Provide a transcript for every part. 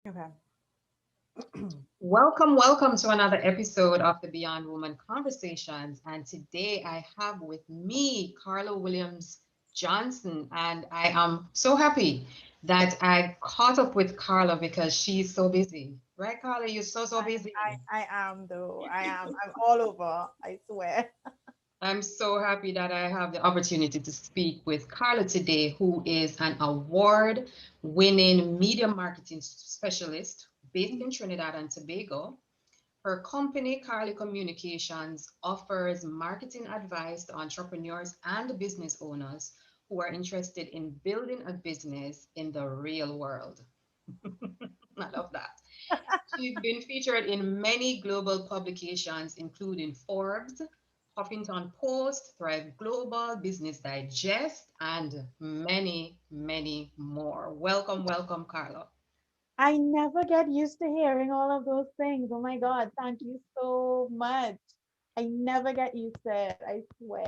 Okay. Welcome, welcome to another episode of the Beyond Woman Conversations. And today I have with me Carla Williams Johnson. And I am so happy that I caught up with Carla because she's so busy. Right, Carla? You're so I, busy. I am though. I am. I'm all over. I swear. I'm so happy that I have the opportunity to speak with Carla today, who is an award winning media marketing specialist based in Trinidad and Tobago. Her company, Carli Communications, offers marketing advice to entrepreneurs and business owners who are interested in building a business in the real world. I love that. She's been featured in many global publications, including Forbes, Huffington Post, Thrive Global, Business Digest, and many more. Welcome, welcome, Carla. I never get used to hearing all of those things. Oh my God. Thank you so much. I never get used to it. I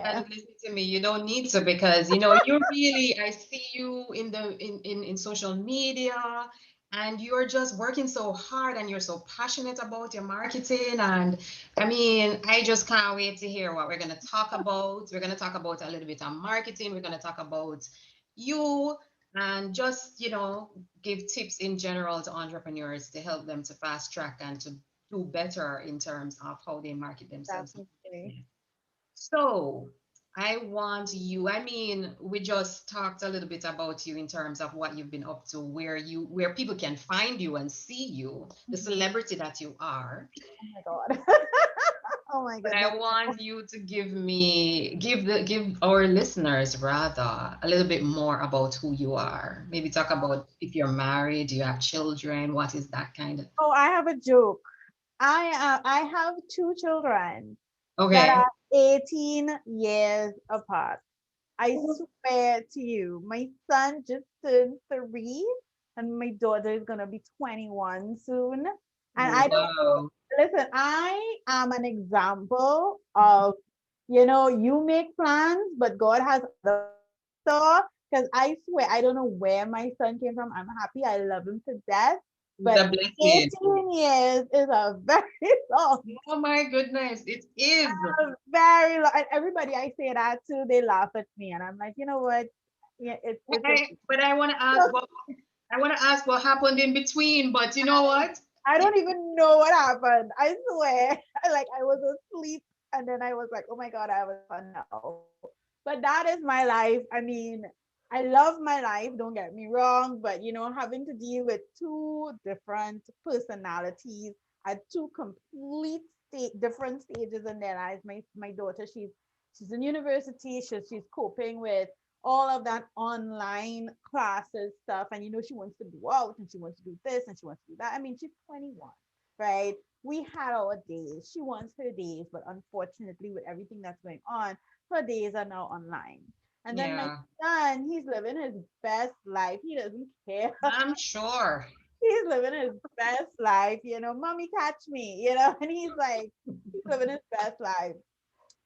And swear. listen to me, you don't need to because you really I see you in social media and you're just working so hard and you're so passionate about your marketing. And I mean, I just can't wait to hear what we're gonna talk about. We're gonna talk about a little bit on marketing, we're gonna talk about you and just give tips in general to entrepreneurs to help them to fast track and to do better in terms of how they market themselves. Definitely. So I want you, I mean, we just talked a little bit about you in terms of what you've been up to, where people can find you and see you, the Mhm. celebrity that you are. Oh my God. Oh my But goodness. I want you to give our listeners rather a little bit more about who you are. Maybe talk about if you're married, do you have children, what is that kind of. Oh, I have a joke. I have two children that Okay. are 18 years apart. I swear to you, my son just turned 3 and my daughter is gonna be 21 soon. And I don't Wow. listen, I am an example of, you make plans, but God has other plans in store. Because I swear, I don't know where my son came from. I'm happy. I love him to death. It's But a blessing. 18 years is a very long Oh my goodness, it is. very long. And everybody I say that to, they laugh at me, and I'm like, you know what? Yeah, it's okay. But I want to ask what happened in between. But you know what? I don't even know what happened. I swear, like I was asleep, and then I was like, oh my god, I have a son now. But that is my life. I mean, I love my life. Don't get me wrong, but having to deal with two different personalities at two complete different stages in their lives. My daughter, she's in university. She's coping with all of that online classes stuff. And she wants to go out and she wants to do this and she wants to do that. I mean, she's 21, right? We had our days. She wants her days, but unfortunately, with everything that's going on, her days are now online. And then my Yeah, son, he's living his best life. He doesn't care. I'm sure. He's living his best life, mommy catch me, and he's like, he's living his best life.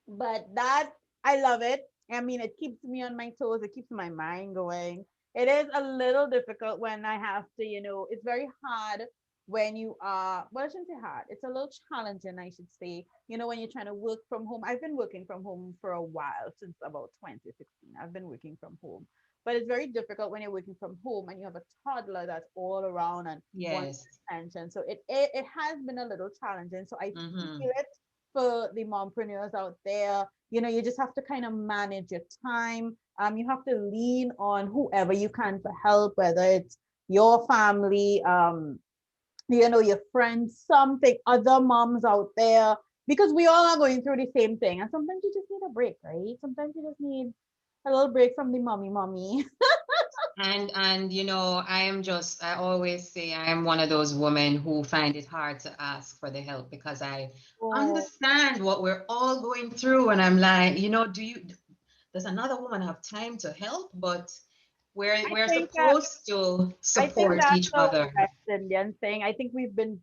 But that, I love it. I mean, it keeps me on my toes. It keeps my mind going. It is a little difficult when I have to, it's very hard when you are, well, I shouldn't say hard. It's a little challenging, I should say. When you're trying to work from home. I've been working from home for a while, since about 2016. I've been working from home. But it's very difficult when you're working from home and you have a toddler that's all around and wants Yes. attention. So it has been a little challenging. So I Mm-hmm. feel it for the mompreneurs out there. You just have to kind of manage your time. You have to lean on whoever you can for help, whether it's your family, your friends, something, other moms out there, because we all are going through the same thing. And sometimes you just need a break, right? Sometimes you just need a little break from the mommy. And I always say I am one of those women who find it hard to ask for the help because I Oh, understand what we're all going through. And I'm like, does another woman have time to help? But we're I we're think that supposed to I think support that's each a other. West Indian thing. I think we've been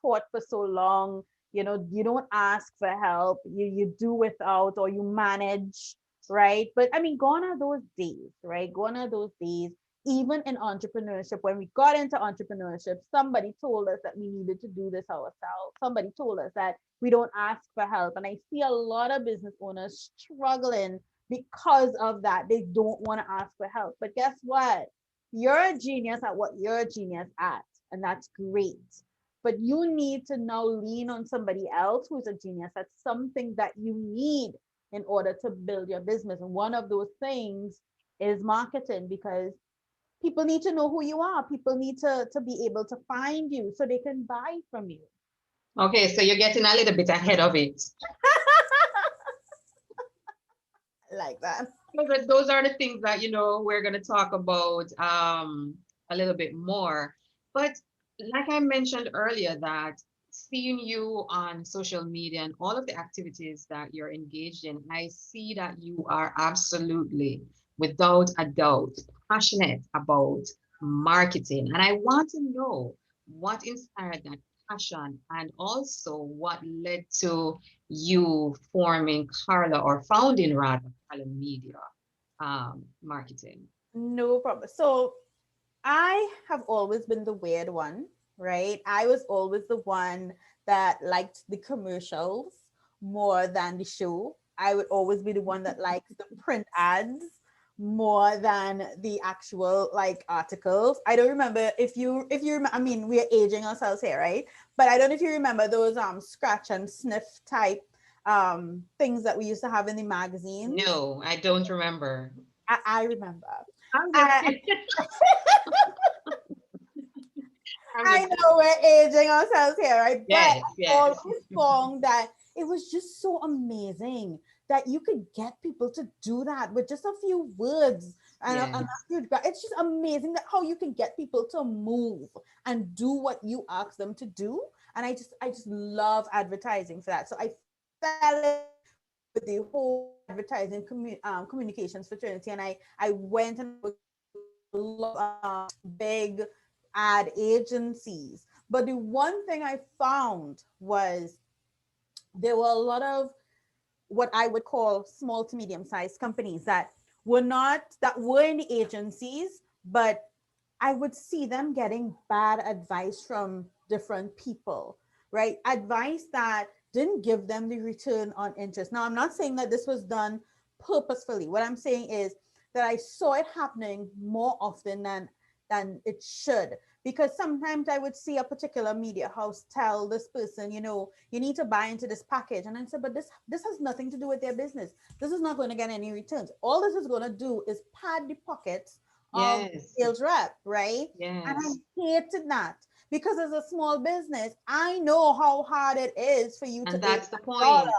taught for so long, you don't ask for help, you do without or you manage, right? But I mean, gone are those days, right? Gone are those days. even in entrepreneurship, when we got into entrepreneurship, somebody told us that we needed to do this ourselves. Somebody told us that we don't ask for help. And I see a lot of business owners struggling because of that. They don't want to ask for help. But guess what? You're a genius at what you're a genius at. And that's great. But you need to now lean on somebody else who's a genius at something that you need in order to build your business. And one of those things is marketing, because people need to know who you are. People need to be able to find you so they can buy from you. Okay, so you're getting a little bit ahead of it. Like that. Those are the things that, we're going to talk about a little bit more. But like I mentioned earlier, that seeing you on social media and all of the activities that you're engaged in, I see that you are absolutely, without a doubt, passionate about marketing. And I want to know what inspired that passion, and also what led to you forming Carla, or founding rather, Carla Media Marketing. No problem. So I have always been the weird one, right? I was always the one that liked the commercials more than the show. I would always be the one that likes the print ads more than the actual like articles. I don't remember if you I mean, we're aging ourselves here, right? But I don't know if you remember those scratch and sniff type things that we used to have in the magazines. No, I don't remember. I remember. I'm just I, kidding. I'm I just know we're aging ourselves here, right? But I Yes, yes. always found that it was just so amazing that you could get people to do that with just a few words and Yes. it's just amazing that how you can get people to move and do what you ask them to do. And I just love advertising for that. So I fell in with the whole advertising communications fraternity, and I went and worked a lot of big ad agencies. But the one thing I found was there were a lot of what I would call small to medium sized companies that were in the agencies, but I would see them getting bad advice from different people, right? Advice that didn't give them the return on interest. Now, I'm not saying that this was done purposefully. What I'm saying is that I saw it happening more often than it should. Because sometimes I would see a particular media house tell this person, you need to buy into this package. And I said, but this has nothing to do with their business. This is not going to get any returns. All this is going to do is pad the pockets of Yes. sales rep, right? And I Yes. hated that because as a small business, I know how hard it is for you to And earn that's the a dollar, point.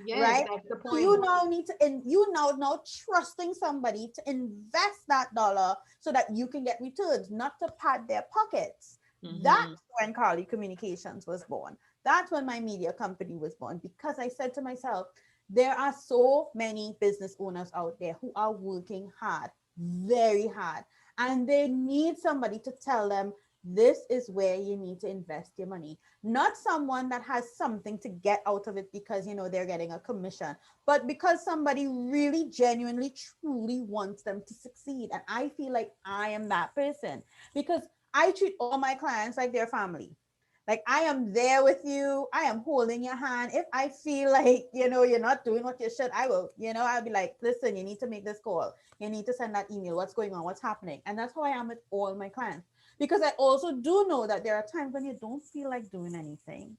Yes, right? that's the So you point. now need to, and you now trusting somebody to invest that dollar so that you can get returns, not to pad their pockets. Mm-hmm. That's when Carli Communications was born. That's when my media company was born, because I said to myself, there are so many business owners out there who are working hard, very hard, and they need somebody to tell them this is where you need to invest your money, not someone that has something to get out of it because they're getting a commission, but because somebody really genuinely truly wants them to succeed. And I feel like I am that person, because I treat all my clients like their family. Like, I am there with you. I am holding your hand. If I feel like, you're not doing what you should, I will, I'll be like, listen, you need to make this call. You need to send that email. What's going on? What's happening? And that's how I am with all my clients. Because I also do know that there are times when you don't feel like doing anything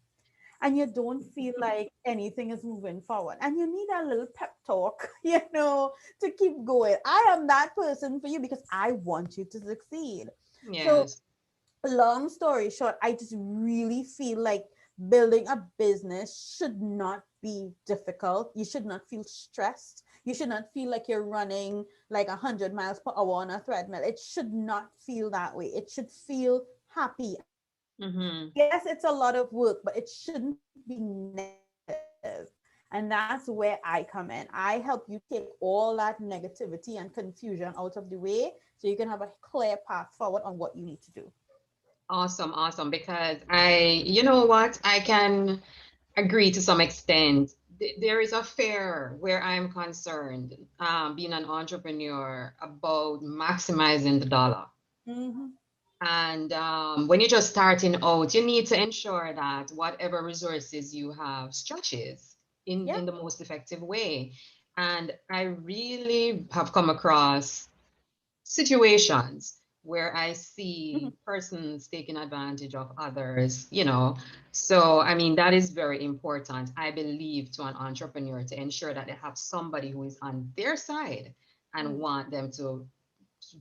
and you don't feel like anything is moving forward and you need a little pep talk, to keep going. I am that person for you because I want you to succeed. So, Yes. long story short, I just really feel like building a business should not be difficult. You should not feel stressed. You should not feel like you're running like 100 miles per hour on a treadmill. It should not feel that way. It should feel happy. Mm-hmm. Yes, it's a lot of work, but it shouldn't be negative. And that's where I come in. I help you take all that negativity and confusion out of the way so you can have a clear path forward on what you need to do. Awesome, awesome. Because you know what? I can agree to some extent. there is a fear where I'm concerned, being an entrepreneur, about maximizing the dollar. Mm-hmm. And when you're just starting out, you need to ensure that whatever resources you have stretches Yeah. in the most effective way. And I really have come across situations where I Mm-hmm. see persons taking advantage of others, you know. So, I mean, that is very important, I believe, to an entrepreneur to ensure that they have somebody who is on their side and want them to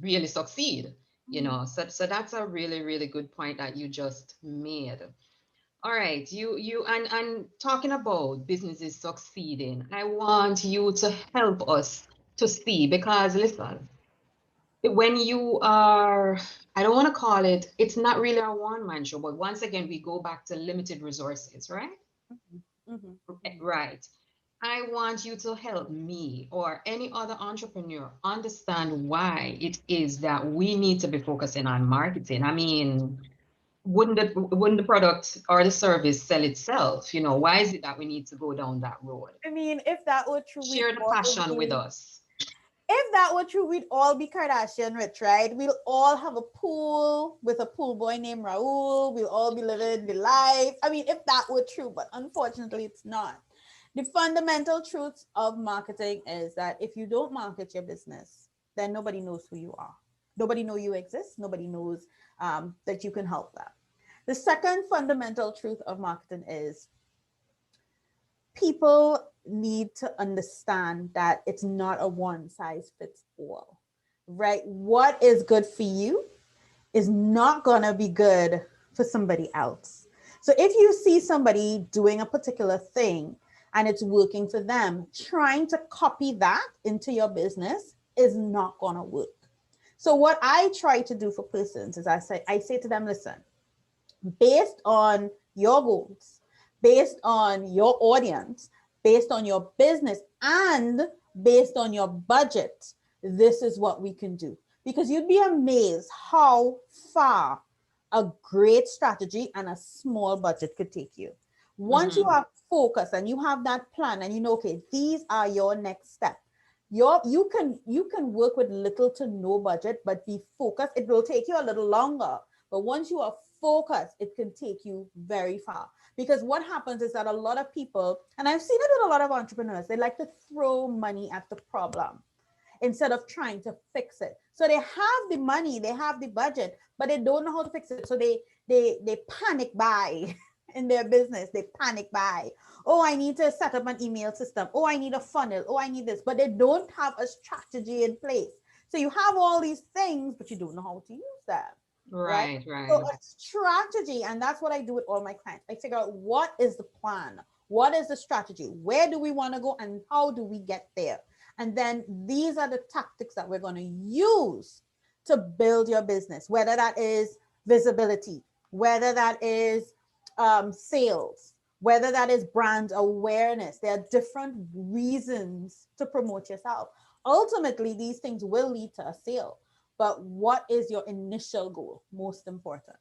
really succeed, you Mm-hmm. know. So that's a really, really good point that you just made. All right, you and talking about businesses succeeding, I want you to help us to see, because listen, when you are, I don't want to call it, it's not really a one-man show, but once again, we go back to limited resources, right? Mm-hmm. Mm-hmm. Right. I want you to help me or any other entrepreneur understand why it is that we need to be focusing on marketing. I mean, wouldn't the product or the service sell itself? You know, why is it that we need to go down that road? I mean, if that were true, we'd Share the all passion with be. us. If that were true, we'd all be Kardashian rich, right? We'll all have a pool with a pool boy named Raul. We'll all be living the life. I mean, if that were true, but unfortunately, it's not. The fundamental truth of marketing is that if you don't market your business, then nobody knows who you are. Nobody knows you exist. Nobody knows that you can help them. The second fundamental truth of marketing is people need to understand that it's not a one size fits all, right? What is good for you is not going to be good for somebody else. So if you see somebody doing a particular thing and it's working for them, trying to copy that into your business is not going to work. So what I try to do for persons is I say to them, listen, based on your goals, based on your audience, based on your business, and based on your budget, this is what we can do. Because you'd be amazed how far a great strategy and a small budget could take you. Once you Mm-hmm. are focused and you have that plan and you know, okay, these are your next step. You can work with little to no budget, but be focused. It will take you a little longer, but once you are focused, it can take you very far. Because what happens is that a lot of people, and I've seen it with a lot of entrepreneurs, they like to throw money at the problem instead of trying to fix it. So they have the money, they have the budget, but they don't know how to fix it. So they panic buy in their business. They panic buy. Oh, I need to set up an email system. Oh, I need a funnel. Oh, I need this. But they don't have a strategy in place. So you have all these things, but you don't know how to use them, right? Right, So right. a strategy, and that's what I do with all my clients. I figure out what is the plan, what is the strategy, where do we want to go, and how do we get there. And then these are the tactics that we're going to use to build your business, whether that is visibility, whether that is sales, whether that is brand awareness. There are different reasons to promote yourself. Ultimately, these things will lead to a sale. But what is your initial goal? Most important.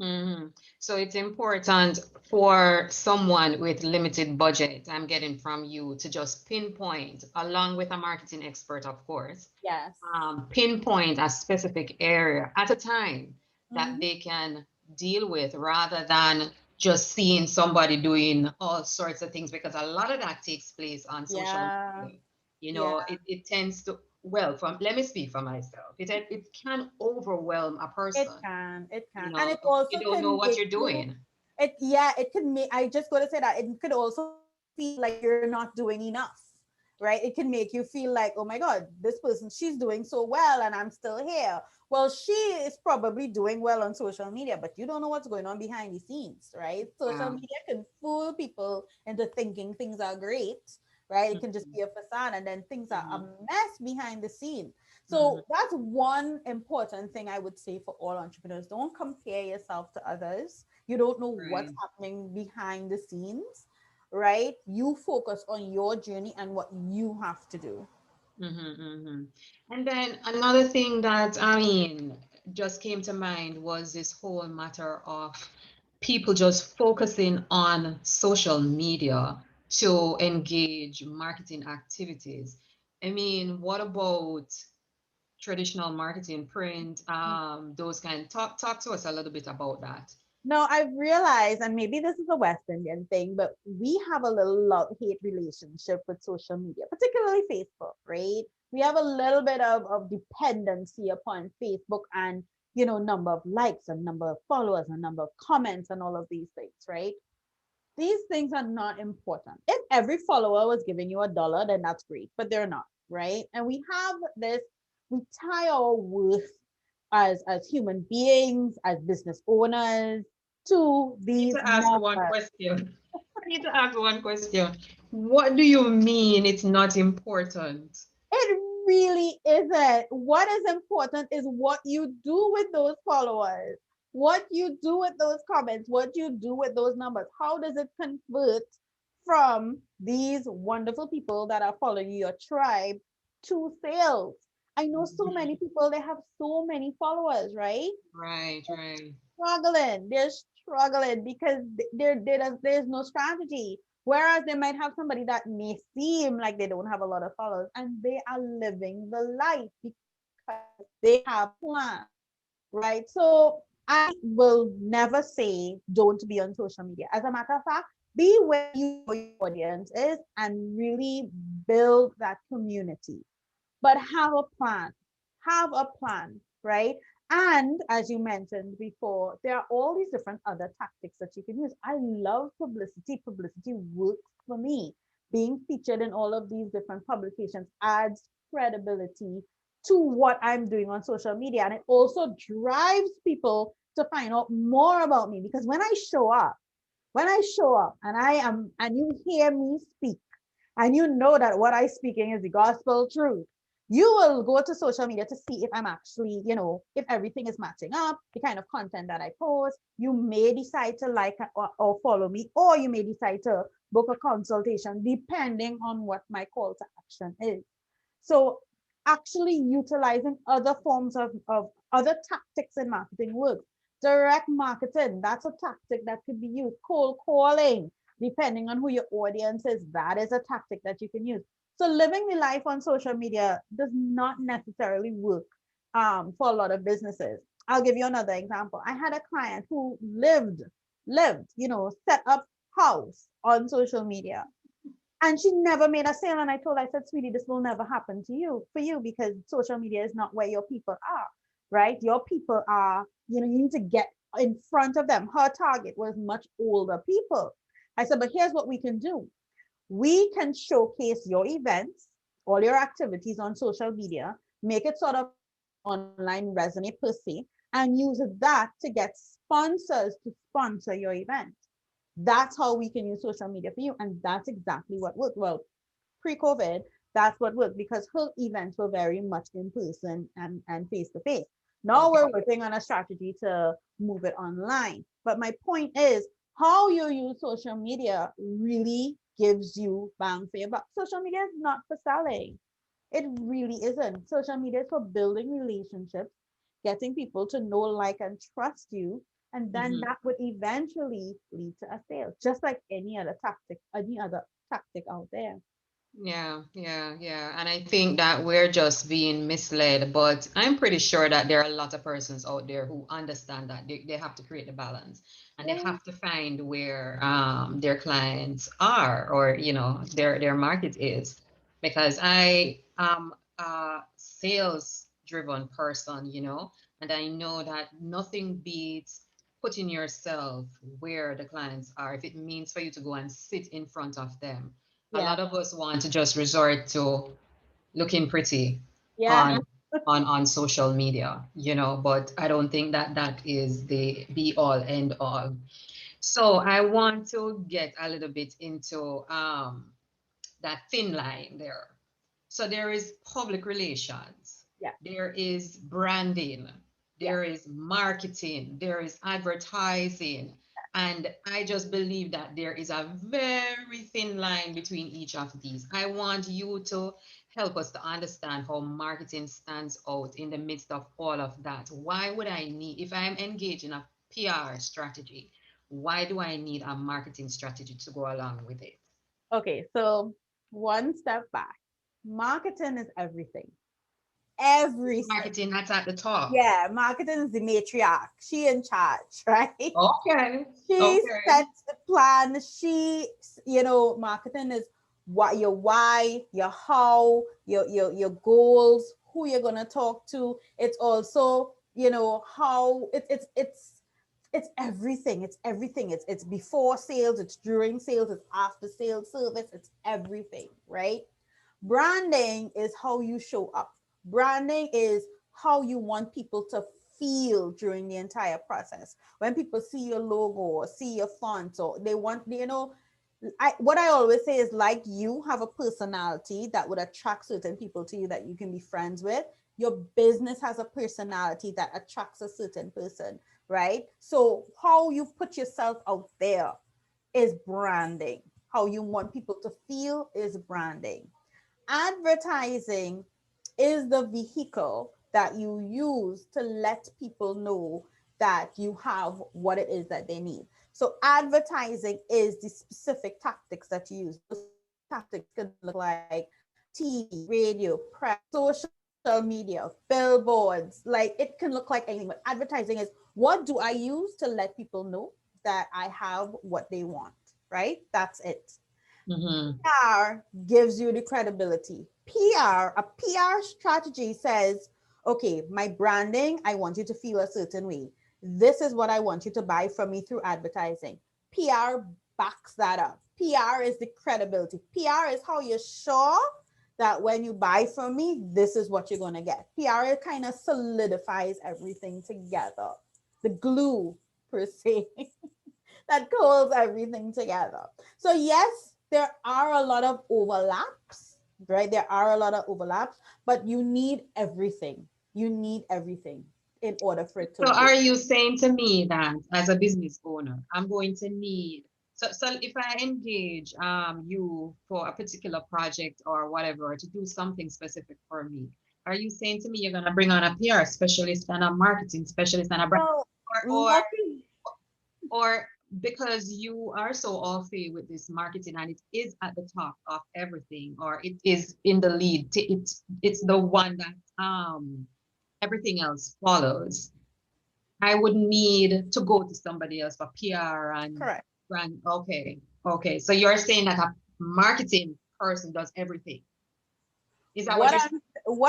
Mm-hmm. So it's important for someone with limited budget, I'm getting from you, to just pinpoint, along with a marketing expert, of course, Yes. pinpoint a specific area at a time that Mhm. they can deal with, rather than just seeing somebody doing all sorts of things, because a lot of that takes place on social Yeah. media. You Yeah. know, it tends to, well, from, let me speak for myself. It can overwhelm a It person. can. It You can. And know, it you also don't know can what make you're you doing. it yeah, it can make I just gotta say that it could also make you feel like you're not doing enough. Right? It can make you feel like, oh my God, this person, she's doing so well and I'm still here. Well, she is probably doing well on social media, but you don't know what's going on behind the scenes, right? Social Yeah. media can fool people into thinking things are great, right? It can just Mhm, be a facade and then things are a mhm, mess behind the scene. mhm. So that's one important thing I would say for all entrepreneurs. Don't compare yourself to others. You don't know what's Right. happening behind the scenes, right? You focus on your journey and what you have to do. Mhm, mhm. And then another thing that, I mean, just came to mind was this whole matter of people just focusing on social media to engage marketing activities. I mean, what about traditional marketing, print, those kind? Talk to us a little bit about that. No, I've realized, and maybe this is a West Indian thing, but we have a little love-hate relationship with social media, particularly Facebook, right? We have a little bit of dependency upon Facebook and, number of likes and number of followers and number of comments and all of these things, right? These things are not important. If every follower was giving you $1, then that's great, but they're not, right? And we have this, we tie our worth as human beings, as business owners, to I need these to ask one numbers. question. I need to ask one question. What do you mean it's not important? It really isn't. What is important is what you do with those followers, what you do with those comments, what you do with those numbers. How does it convert from these wonderful people that are following your tribe to sales? I know so many Mhm. people, they have so many followers, right? Right, right. Struggling. They're struggling because there's no strategy. Whereas they might have somebody that may seem like they don't have a lot of followers and they are living the life because they have a plan, right? So I will never say don't be on social media. As a matter of fact, be where you know your audience is and really build that community, but have a plan, right? And as you mentioned before, there are all these different other tactics that you can use. I love publicity. Publicity works for me. Being featured in all of these different publications adds credibility to what I'm doing on social media. And it also drives people to find out more about me because when I show up and I am, and you hear me speak, and you know that what I'm speaking is the gospel truth, you will go to social media to see if I'm actually, if everything is matching up, the kind of content that I post. You may decide to like or follow me, or you may decide to book a consultation depending on what my call to action is. So actually utilizing other forms of other tactics in marketing works. Direct marketing, that's a tactic that could be used. Cold calling, depending on who your audience is, that is a tactic that you can use. So living the life on social media does not necessarily work for a lot of businesses. I'll give you another example. I had a client who lived, set up house on social media, and she never made a sale. And I told her, I said, sweetie, this will never happen to you, for you, because social media is not where your people are, right? Your people are, you need to get in front of them. Her target was much older people. I said, but here's what we can do. We can showcase your events, all your activities on social media, make it sort of like an online resume per se, and use that to get sponsors to sponsor your event. That's how we can use social media for you. And that's exactly what worked. Well, pre-COVID, that's what worked because her events were very much in person and face to face. Now Okay. we're working on a strategy to move it online. But my point is how you use social media really gives you bang for your buck. Social media is not for selling. It really isn't. Social media is for building relationships, getting people to know, like, and trust you. And then Mhm. that would eventually lead to a sale, just like any other tactic out there. Yeah, yeah, yeah. And I think that we're just being misled, but I'm pretty sure that there are a lot of persons out there who understand that they have to create the balance and they Yeah. have to find where their clients are, or their market is. Because I am a sales driven person, and I know that nothing beats putting yourself where the clients are. If it means for you to go and sit in front of them, a Yeah. lot of us want to just resort to looking pretty Yeah. on on social media, but I don't think that that is the be all end all. So I want to get a little bit into that thin line there. So there is public relations, Yeah. there is branding, Yeah. there is marketing, there is advertising. And I just believe that there is a very thin line between each of these. I want you to help us to understand how marketing stands out in the midst of all of that. Why would I need, if I'm engaged in a PR strategy, why do I need a marketing strategy to go along with it? Okay, so one step back. Marketing is everything. Everything. Marketing, that's at the top. Yeah, marketing is the matriarch. She in charge, right? Okay. She Okay. sets the plan. Marketing is what your why, your how, your goals, who you're gonna talk to. It's also, how it's everything. It's everything. It's before sales, it's during sales, it's after sales service, it's everything, right? Branding is how you show up. Branding is how you want people to feel during the entire process. When people see your logo or see your font, or they want, what I always say is, like, you have a personality that would attract certain people to you that you can be friends with. Your business has a personality that attracts a certain person, right? So how you put yourself out there is branding. How you want people to feel is branding. Advertising is the vehicle that you use to let people know that you have what it is that they need. So advertising is the specific tactics that you use. Those tactics can look like TV, radio, press, social media, billboards. Like, it can look like anything, but advertising is, what do I use to let people know that I have what they want, right? That's it. Mm-hmm. PR gives you the credibility. A PR strategy says, okay, my branding, I want you to feel a certain way. This is what I want you to buy from me through advertising. PR backs that up. PR is the credibility. PR is how you're sure that when you buy from me, this is what you're going to get. PR kind of solidifies everything together. The glue, per se, that holds everything together. So yes, there are a lot of overlaps, right? There are a lot of overlaps, but you need everything. You need everything in order for it to So work. are you saying to me that as a business owner, I'm going to need, so if I engage you for a particular project or whatever to do something specific for me, are you saying to me you're gonna bring on a PR specialist and a marketing specialist and a brand, So or lucky, or because you are so au fait with this marketing and it is at the top of everything, or it is in the lead, it's the one that everything else follows. I would need to go to somebody else for PR and correct. brand. Okay, okay. So you're saying that a marketing person does everything. Is that what What you're saying?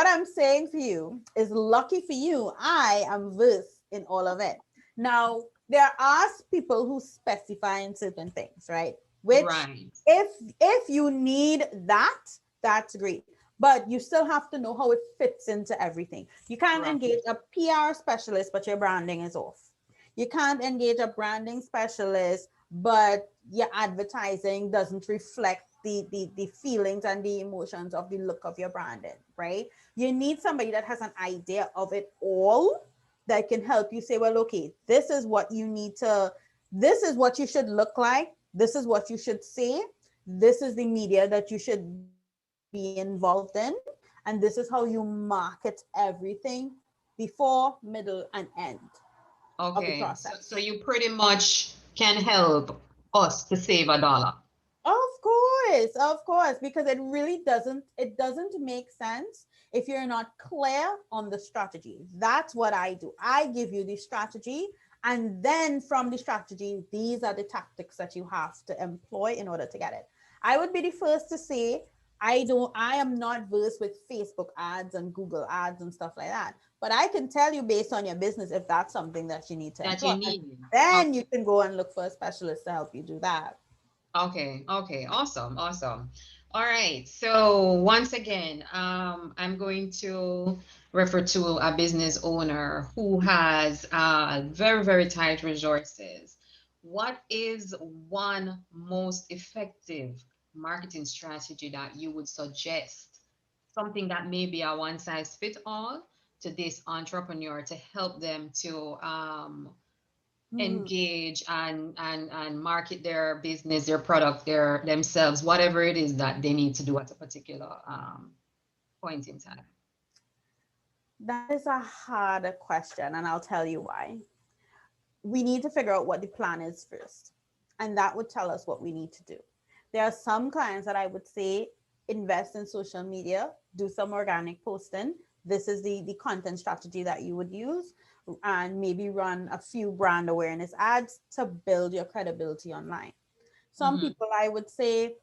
I'm saying for you is, lucky for you, I am versed in all of it. Now, there are people who specify in certain things, right? Which, Right. if you need that, that's great. But you still have to know how it fits into everything. You can't Right. engage a PR specialist, but your branding is off. You can't engage a branding specialist, but your advertising doesn't reflect the feelings and the emotions of the look of your branding, right? You need somebody that has an idea of it all, that can help you say, well, okay, this is what you need to, this is what you should look like, this is what you should say, this is the media that you should be involved in, and this is how you market everything before, middle, and end of the Okay. process. So you pretty much can help us to save a dollar. Of course, because it doesn't make sense if you're not clear on the strategy. That's what I do. I give you the strategy, and then from the strategy, these are the tactics that you have to employ in order to get it. I would be the first to say, I am not versed with Facebook ads and Google ads and stuff like that. But I can tell you, based on your business, if that's something that you need to That employ. you And need. then you can go and look for a specialist to help you do that. Okay, okay, awesome, awesome. All right, so once again, I'm going to refer to a business owner who has very, very tight resources. What is one most effective marketing strategy that you would suggest? Something that may be a one size fit all to this entrepreneur to help them to Mhm. engage and market their business, their product, their themselves, whatever it is that they need to do at a particular point in time. That is a harder question, and I'll tell you why. We need to figure out what the plan is first, and that would tell us what we need to do. There are some clients that I would say invest in social media, do some organic posting. This is the content strategy that you would use, and maybe run a few brand awareness ads to build your credibility online. Some Mhm. people, I would say,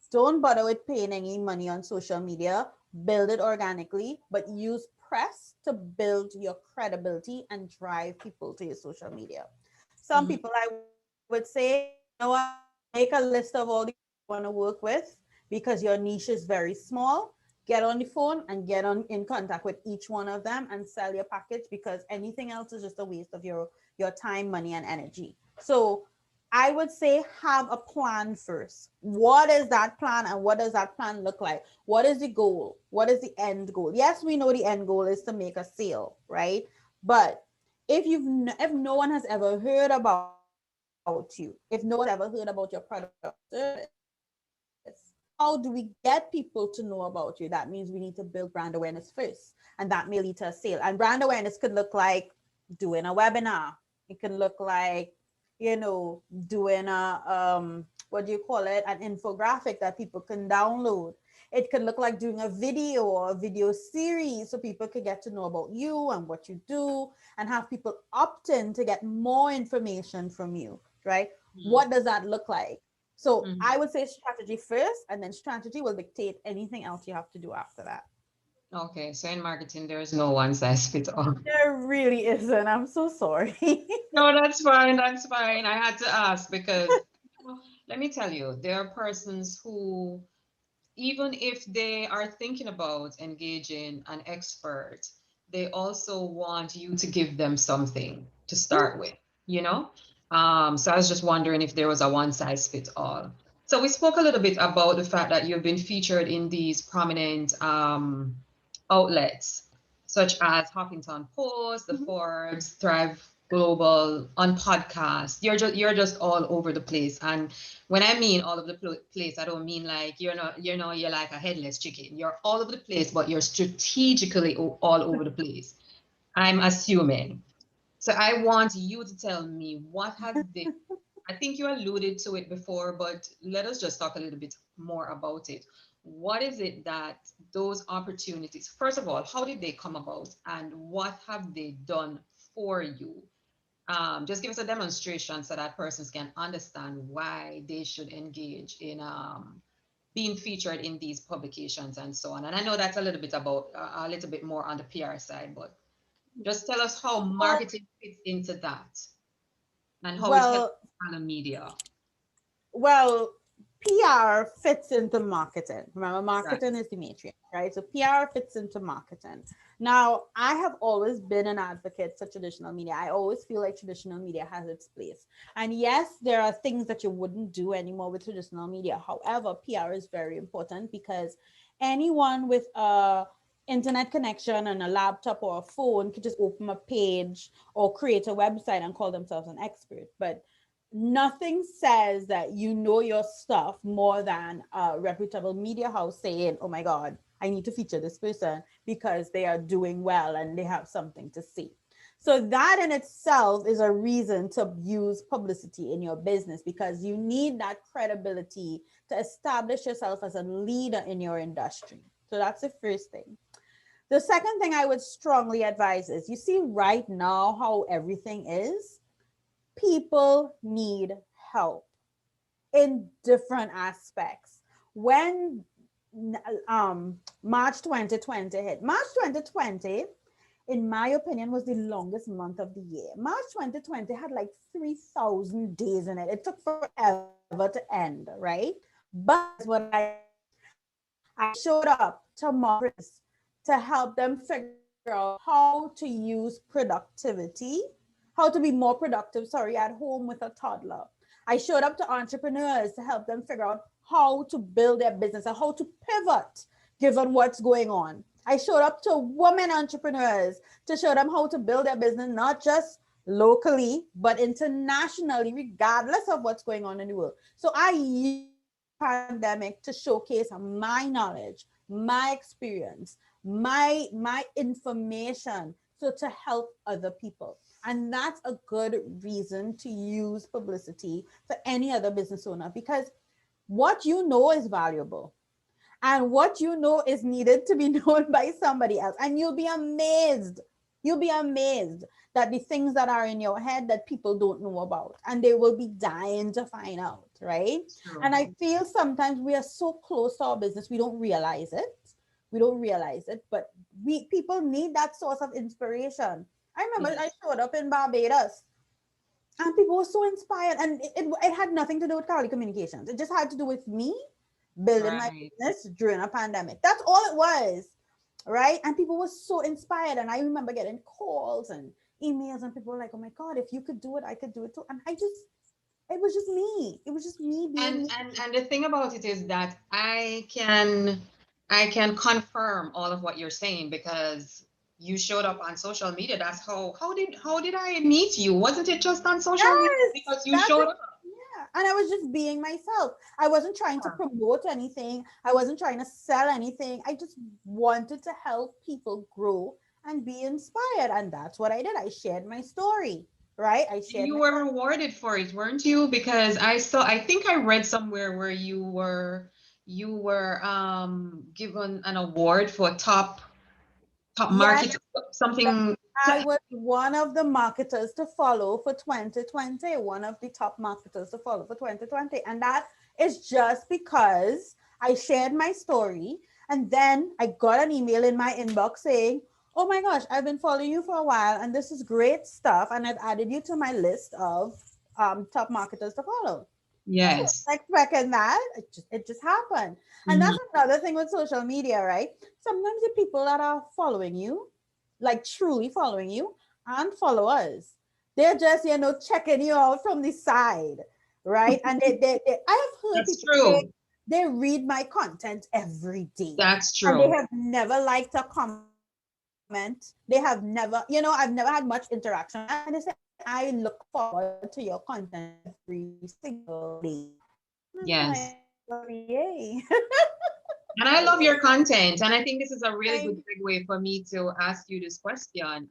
don't bother with paying any money on social media, build it organically, but use press to build your credibility and drive people to your social media. Some Mhm. people, I would say, you know what, make a list of all the people you want to work with because your niche is very small. Get on the phone and get on in contact with each one of them and sell your package, because anything else is just a waste of your time, money, and energy. So I would say have a plan first. What is that plan and what does that plan look like? What is the goal? What is the end goal? Yes, we know the end goal is to make a sale, right? But if no one has ever heard about you, if no one has ever heard about your product or service, how do we get people to know about you? That means we need to build brand awareness first, and that may lead to a sale. And brand awareness could look like doing a webinar. It can look like, doing what do you call it, an infographic that people can download. It could look like doing a video or a video series so people could get to know about you and what you do, and have people opt in to get more information from you, right? Mhm. What does that look like? So Mhm. I would say strategy first, and then strategy will dictate anything else you have to do after that. Okay, so in marketing, there is no one size fits all. There really isn't. I'm so sorry. No, that's fine. That's fine. I had to ask because let me tell you, there are persons who, even if they are thinking about engaging an expert, they also want you to give them something to start with, you know? So I was just wondering if there was a one size fits all. So we spoke a little bit about the fact that you've been featured in these prominent outlets, such as Huffington Post, the Forbes, Thrive Global, on podcasts. You're just all over the place. And when I mean all over the place, I don't mean like you're like a headless chicken. You're all over the place, but you're strategically all over the place. I'm assuming. So I want you to tell me what has been. I think you alluded to it before, but let us just talk a little bit more about it. What is it that those opportunities, first of all, how did they come about and what have they done for you? Just give us a demonstration so that persons can understand why they should engage in being featured in these publications and so on. And I know that's a little bit about a little bit more on the PR side, but just tell us how well, marketing fits into that and how it helps well, on the media. Well, PR fits into marketing. Remember, Right. marketing is the matrix, right? So PR fits into marketing. Now, I have always been an advocate for traditional media. I always feel like traditional media has its place. And yes, there are things that you wouldn't do anymore with traditional media. However, PR is very important because anyone with a internet connection and a laptop or a phone could just open a page or create a website and call themselves an expert. But nothing says that you know your stuff more than a reputable media house saying, oh my God, I need to feature this person because they are doing well and they have something to say. So that in itself is a reason to use publicity in your business, because you need that credibility to establish yourself as a leader in your industry. So that's the first thing. The second thing I would strongly advise is, you see right now how everything is, people need help in different aspects. When March 2020 hit, March 2020, in my opinion, was the longest month of the year. March 2020 had like 3,000 days in it. It took forever to end, right? But here's what I did. I showed up to entrepreneurs to help them figure out how to use productivity, how to be more productive, sorry, at home with a toddler. I showed up to entrepreneurs to help them figure out how to build their business and how to pivot given what's going on. I showed up to women entrepreneurs to show them how to build their business, not just locally, but internationally, regardless of what's going on in the world. So I used the pandemic to showcase my knowledge, my experience, my information, so to help other people. And that's a good reason to use publicity for any other business owner, because what you know is valuable, and what you know is needed to be known by somebody else. And you'll be amazed. You'll be amazed that the things that are in your head that people don't know about, and they will be dying to find out, right? And True. I feel sometimes we are so close to our business, we don't realize it. We don't realize it, but we people need that source of inspiration. I remember I Yes. showed up in Barbados and people were so inspired, and it had nothing to do with Carli Communications. It just had to do with me building my Right. business during a pandemic. That's all it was, right? And people were so inspired, and I remember getting calls and emails, and people were like, oh my god, if you could do it, I could do it too. And I just, it was just me, it was just me being And me. and the thing about it is that I can confirm all of what you're saying because you showed up on social media. That's how did I meet you? Wasn't it just on social media Yes, because you that's showed it. up? Yeah, and I was just being myself. I wasn't trying to promote anything, I wasn't trying to sell anything. I just wanted to help people grow and be inspired, and that's what I did. I shared my story, right? I And shared you my were rewarded for it, weren't you? Because I think I read somewhere where you were given an award for top Yes, market something. I was one of the marketers to follow for 2020, one of the top marketers to follow for 2020. And that is just because I shared my story. And then I got an email in my inbox saying, oh my gosh, I've been following you for a while and this is great stuff. And I've added you to my list of top marketers to follow. I Yes. wasn't expecting that. It just happened. And Mhm. that's another thing with social media, right? Sometimes the people that are following you, like truly following you, and followers, they're just, checking you out from the side, right? And I have heard That's people say true. they read my content every day That's and they true. have never liked a comment. They have never, I've never had much interaction with them. And they say, I look forward to your content every single day. And I'm like, Yes. yay. And I love your content. And I think this is a really good Thank segue for me to ask you this question.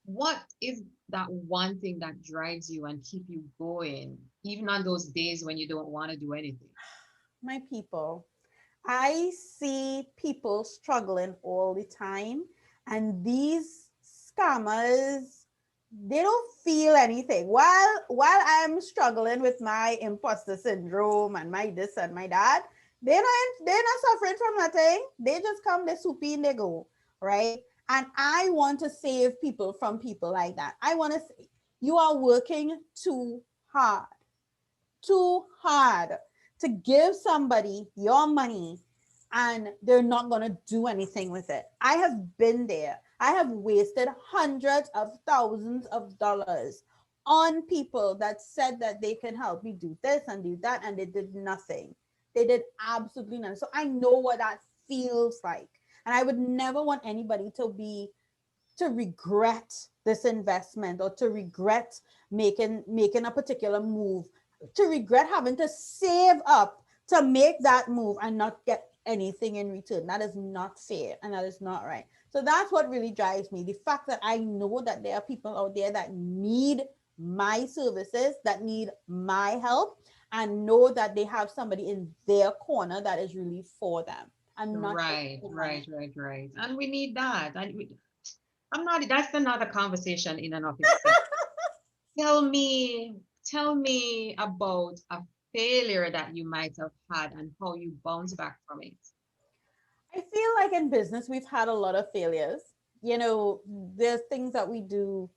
What is that one thing that drives you and keep you going, even on those days when you don't want to do anything? my people. I see people struggling all the time, and these scammers, they don't feel anything. While I'm struggling with my imposter syndrome and my this and my that, they're not suffering from nothing. They just come, they swoop in, they go, right? And I want to save people from people like that. I want to say, you are working hard, too hard to give somebody your money and they're not going to do anything with it. I have been there. I have wasted hundreds of thousands of dollars on people that said that they can help me do this and do that, and they did nothing. They did absolutely nothing. So I know what that feels like. And I would never want anybody to regret this investment, or to regret making a particular move, to regret having to save up to make that move and not get anything in return. That is not fair and that is not right. So that's what really drives me, the fact that I know that there are people out there that need my services, that need my help, and know that they have somebody in their corner that is really for them and not just Right, for right, money. right, right. And we need that. I'm not, that's another conversation in and of itself. Tell me, tell me about a failure that you might have had and how you bounce back from it. I feel like in business, we've had a lot of failures. There's things that we do,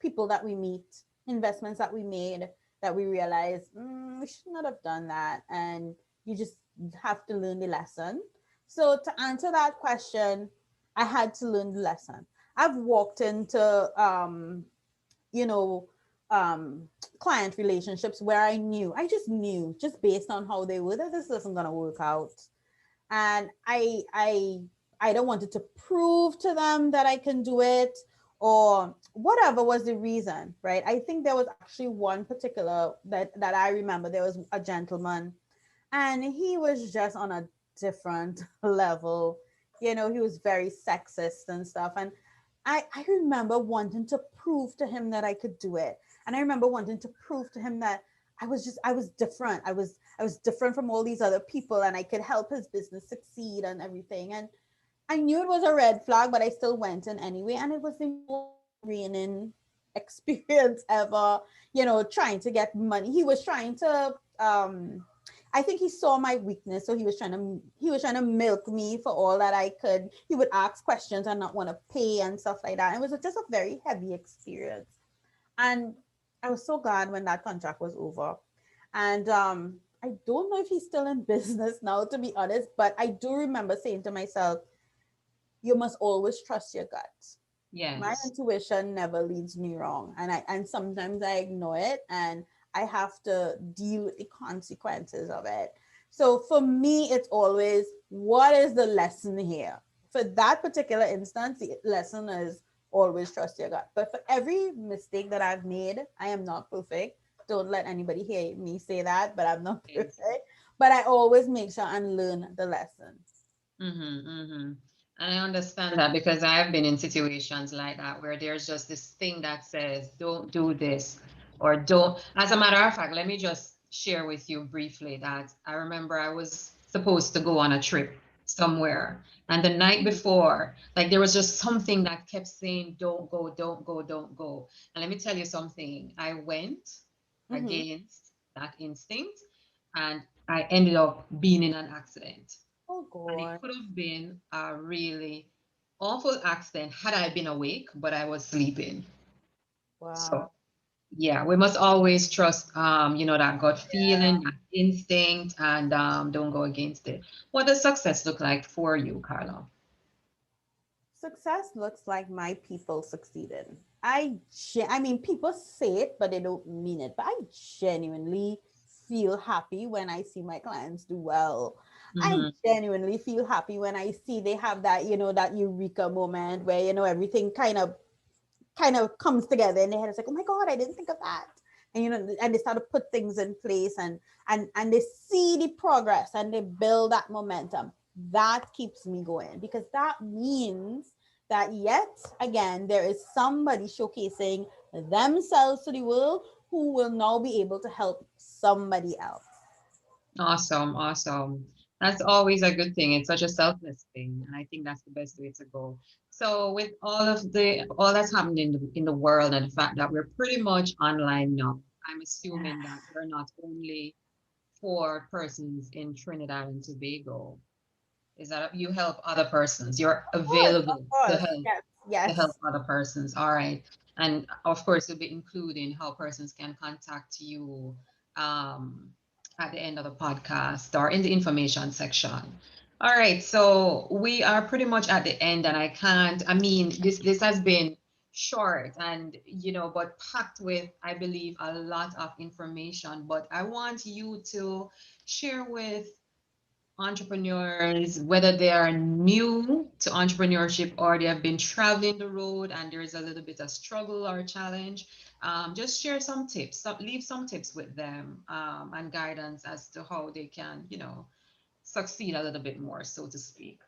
people that we meet, investments that we made that we realize we should not have done that. And you just have to learn the lesson. So, to answer that question, I had to learn the lesson. I've walked into, you know, client relationships where I just knew, just based on how they were, that this isn't going to work out, and I don't wanted to prove to them that I can do it, or whatever was the reason, right? I think there was actually one particular that I remember. There was a gentleman, and he was just on a different level. He was very sexist and stuff, and I remember wanting to prove to him that I could do it, and I remember wanting to prove to him that I was different. I was different from all these other people, and I could help his business succeed and everything. And I knew it was a red flag, but I still went in anyway. And it was the most draining experience ever, trying to get money. He was trying to I think he saw my weakness, so he was trying to milk me for all that I could. He would ask questions and not want to pay and stuff like that. It was just a very heavy experience. And I was so glad when that contract was over. And I don't know if he's still in business now, to be honest, but I do remember saying to myself, you must always trust your gut. My Yes. intuition never leads me wrong. And sometimes I ignore it and I have to deal with the consequences of it. So for me, it's always, what is the lesson here? For that particular instance, the lesson is always trust your gut. But for every mistake that I've made, I am not perfect. Don't let anybody hear me say that, but I'm not Yes. perfect. But I always make sure and learn the lesson. Mm-hmm, mm-hmm. And I understand that because I've been in situations like that where there's just this thing that says, don't do this or don't. As a matter of fact, let me just share with you briefly that I remember I was supposed to go on a trip somewhere. And the night Mhm. before, like there was just something that kept saying, don't go, don't go, don't go. And let me tell you something. I went Mhm. against that instinct and I ended up being in an accident. Oh And it God. could have been a really awful accident had I been awake, but I was sleeping. So Wow. yeah, we must always trust that gut Yeah. feeling, that instinct, and don't go against it. What does success look like for you, Carla? Success looks like my people succeeded. I mean, people say it, but they don't mean it. But I genuinely feel happy when I see my clients do well. I Mm-hmm. genuinely feel happy when I see they have that, that eureka moment where, everything kind of comes together in their head. It's like, oh my God, I didn't think of that. And and they start to put things in place, and they see the progress and they build that momentum. That keeps me going, because that means that yet again there is somebody showcasing themselves to the world who will now be able to help somebody else. Awesome, awesome. That's always a good thing. It's such a selfless thing, and I think that's the best way to go. So, with all that's happening in the world, and the fact that we're pretty much online now, I'm assuming that you're not only for persons in Trinidad and Tobago. Is that you help other persons? You're Of available course, yes, to help yes. other persons. All right, and of course, you'll be including how persons can contact you um, at the end of the podcast or in the information section. All right, so we are pretty much at the end, and I can't. I mean, this has been short and but packed with, I believe, a lot of information. But I want you to share with entrepreneurs, whether they are new to entrepreneurship or they have been traveling the road and there's a little bit of struggle or challenge, just share some tips, leave some tips with them and guidance as to how they can, succeed a little bit more, so to speak.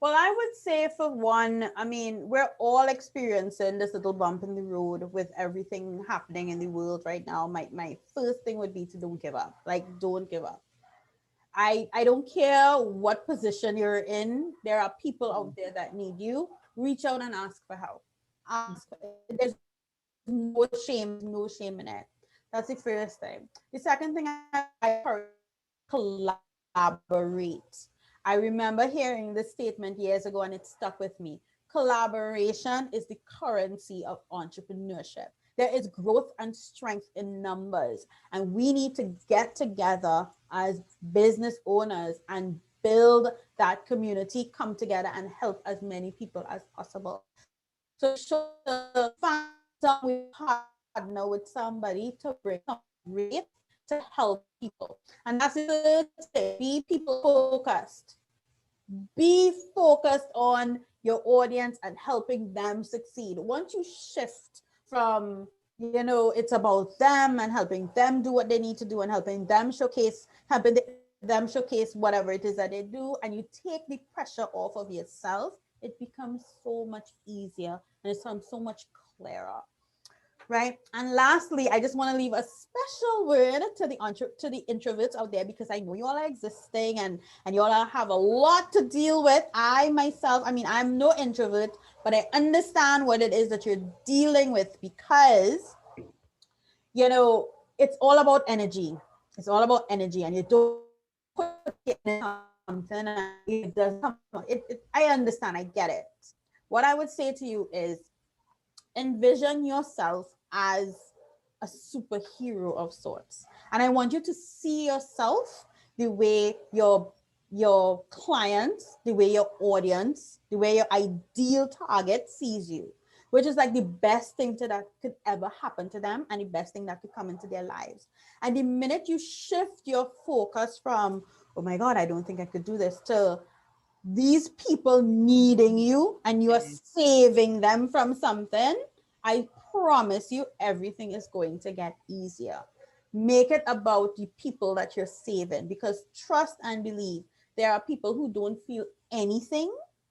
Well, I would say, for one, I mean, we're all experiencing this little bump in the road with everything happening in the world right now. My first thing would be to don't give up. Like, don't give up. I don't care what position you're in. There are people out there that need you. Reach out and ask for help. Ask. There's no shame. There's no shame in it. That's the first thing. The second thing I encourage collaborate. I remember hearing this statement years ago and it stuck with me. Collaboration is the currency of entrepreneurship. There is growth and strength in numbers, and we need to get together as business owners and build that community, come together and help as many people as possible. So be sure to find some partner with somebody to bring something great to help people. And that's the third thing. Be people focused. Be focused on your audience and helping them succeed. Once you shift from, it's about them and helping them do what they need to do and helping them showcase whatever it is that they do, and you take the pressure off of yourself, it becomes so much easier and it becomes so much clearer. right? And lastly, I just want to leave a special word to the introverts out there, because I know you all are existing and you all have a lot to deal with. I myself, I mean, I'm no introvert, but I understand what it is that you're dealing with, because you know it's all about energy. It's all about energy, and you don't put it in something and it doesn't come. I understand. I get it. What I would say to you is, envision yourself as a superhero of sorts, and I want you to see yourself the way your clients, the way your audience, the way your ideal target sees you, which is like the best thing that could ever happen to them, and the best thing that could come into their lives. And the minute you shift your focus from, oh my God, I don't think I could do this, to these people needing you and you are saving them from something, I promise you everything is going to get easier. Make it about the people that you're saving, because trust and believe, there are people who don't feel anything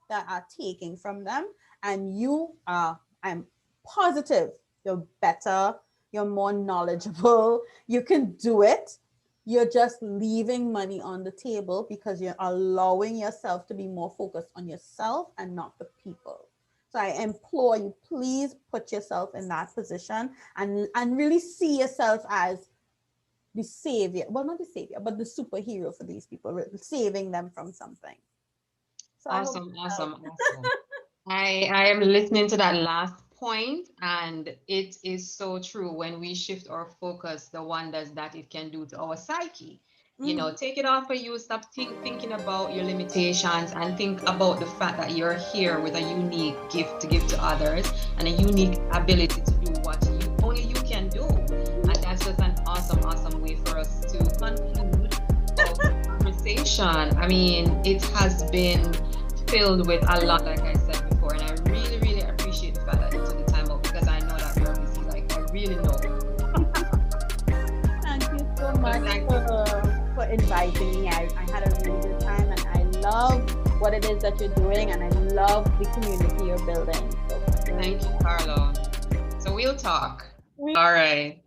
that are taking from them, and you are, I'm positive, you're better, you're more knowledgeable, you can do it. You're just leaving money on the table because you're allowing yourself to be more focused on yourself and not the people. So I implore you, please put yourself in that position and really see yourself as the savior. Well, not the savior, but the superhero for these people, saving them from something. So Awesome, awesome, awesome. I am listening to that last point, and it is so true. When we shift our focus, the wonders that it can do to our psyche. You know, take it off of you, stop thinking about your limitations, and think about the fact that you're here with a unique gift to give to others and a unique ability to do what only you can do. And that's just an awesome, awesome way for us to conclude our conversation. I mean, it has been filled with a lot, like I said before, and I really, really appreciate the fact that you took the time out, because I know that you're busy, like I really know. Thank you so much for inviting me. I had a really good time, and I love what it is that you're doing, and I love the community you're building. So, thank you, Carla. So we'll talk. All right.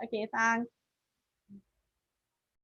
Okay, thanks.